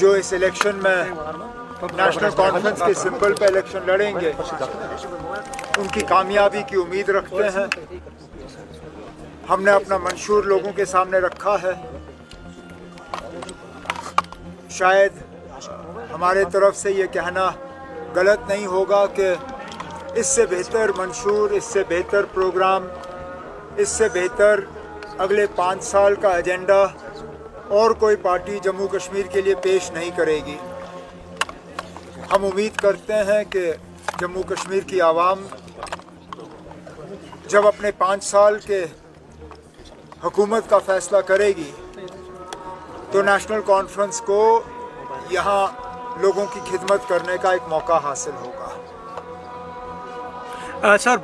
जो इस इलेक्शन में नेशनल कॉन्फ्रेंस के सिंबल पे इलेक्शन लड़ेंगे उनकी कामयाबी की उम्मीद रखते हैं। हमने अपना मंशूर लोगों के सामने रखा है। शायद हमारे तरफ से ये कहना गलत नहीं होगा कि इससे बेहतर मंशूर, इससे बेहतर प्रोग्राम, इससे बेहतर अगले 5 साल का एजेंडा और कोई पार्टी जम्मू कश्मीर के लिए पेश नहीं करेगी। हम उम्मीद करते हैं कि जम्मू कश्मीर की आवाम जब अपने 5 साल के हुकूमत का फैसला करेगी तो नेशनल कॉन्फ्रेंस को यहाँ लोगों की खिदमत करने का एक मौका हासिल होगा। सर,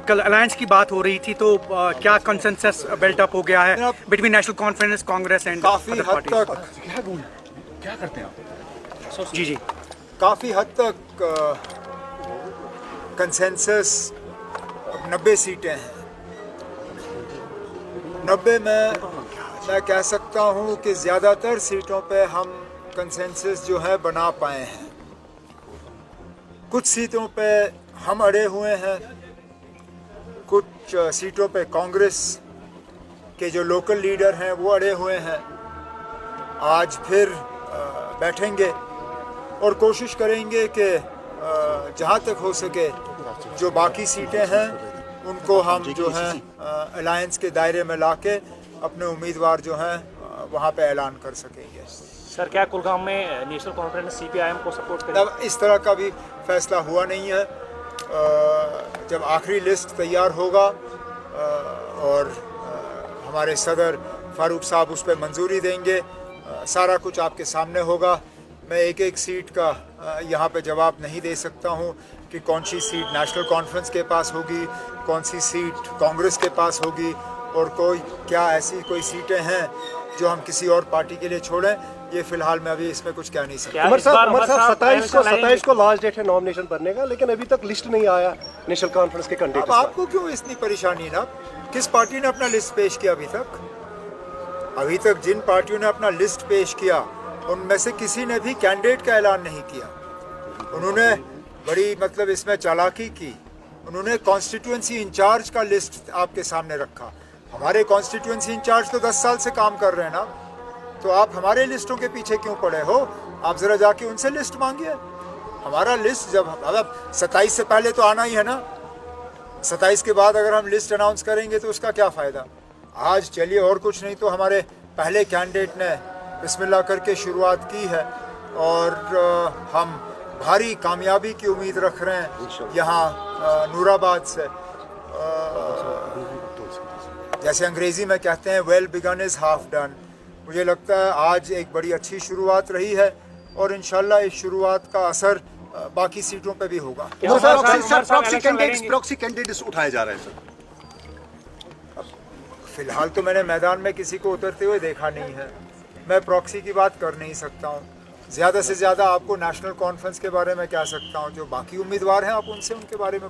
कल अलायंस की बात हो रही थी तो क्या कंसेंसस बिल्ट अप हो गया है between national conference, Congress and काफ़ी हद तक क्या करते हैं आप? जी काफ़ी हद तक कंसेंसस 90 सीटें हैं। 90 में मैं कह सकता हूँ कि ज़्यादातर सीटों पे हम कंसेंसस जो है बना पाए हैं। कुछ सीटों पे हम अड़े हुए हैं, कुछ सीटों पे कांग्रेस के जो लोकल लीडर हैं वो अड़े हुए हैं। आज फिर बैठेंगे और कोशिश करेंगे कि जहाँ तक हो सके जो बाकी सीटें हैं उनको हम जो हैं अलायंस के दायरे में लाके अपने उम्मीदवार जो हैं वहाँ पे ऐलान कर सकेंगे। सर, क्या कुलगाम में नेशनल कॉन्फ्रेंस सीपीआईएम को सपोर्ट करेगी? अब इस तरह का भी फैसला हुआ नहीं है। जब आखिरी लिस्ट तैयार होगा और हमारे सदर फारूक साहब उस पर मंजूरी देंगे, सारा कुछ आपके सामने होगा। मैं एक एक सीट का यहाँ पे जवाब नहीं दे सकता हूँ कि कौन सी सीट नेशनल कॉन्फ्रेंस के पास होगी, कौन सी सीट कांग्रेस के पास होगी और क्या ऐसी कोई सीटें हैं जो हम किसी और पार्टी के लिए छोड़ें। ये फिलहाल मैं अभी इसमें कुछ कह नहीं सकता। उमर साहब 27 को लास्ट डेट है नॉमिनेशन भरने का, लेकिन अभी तक लिस्ट नहीं आया नेशनल कॉन्फ्रेंस के कैंडिडेट। अब आपको क्यों इतनी परेशानी ना? किस पार्टी ने अपना लिस्ट पेश किया अभी तक? अभी तक जिन पार्टियों ने अपना लिस्ट पेश किया उनमें से किसी ने भी कैंडिडेट का ऐलान नहीं किया। उन्होंने बड़ी इसमें चालाकी की। उन्होंने कॉन्स्टिट्यूएंसी इंचार्ज का लिस्ट आपके सामने रखा। हमारे कॉन्स्टिट्यूएंसी इंचार्ज तो 10 साल से काम कर रहे हैं ना, तो आप हमारे लिस्टों के पीछे क्यों पड़े हो? आप ज़रा जाके उनसे लिस्ट मांगिए। हमारा लिस्ट जब 27 से पहले तो आना ही है ना। 27 के बाद अगर हम लिस्ट अनाउंस करेंगे तो उसका क्या फ़ायदा? आज चलिए, और कुछ नहीं तो हमारे पहले कैंडिडेट ने बिस्मिल्लाह करके शुरुआत की है और हम भारी कामयाबी की उम्मीद रख रहे हैं यहाँ नूराबाद से। जैसे अंग्रेज़ी में कहते हैं well begin is half done. मुझे लगता है आज एक बड़ी अच्छी शुरुआत रही है और इंशाल्लाह इस शुरुआत का असर बाकी सीटों पे भी होगा। प्रॉक्सी कैंडिडेट्स उठाए जा रहे हैं सर। फिलहाल तो मैंने मैदान में किसी को उतरते हुए देखा नहीं है। मैं प्रॉक्सी की बात कर नहीं सकता हूँ। ज़्यादा से ज़्यादा आपको नेशनल कॉन्फ्रेंस के बारे में कह सकता हूँ। जो बाकी उम्मीदवार हैं आप उनसे उनके बारे में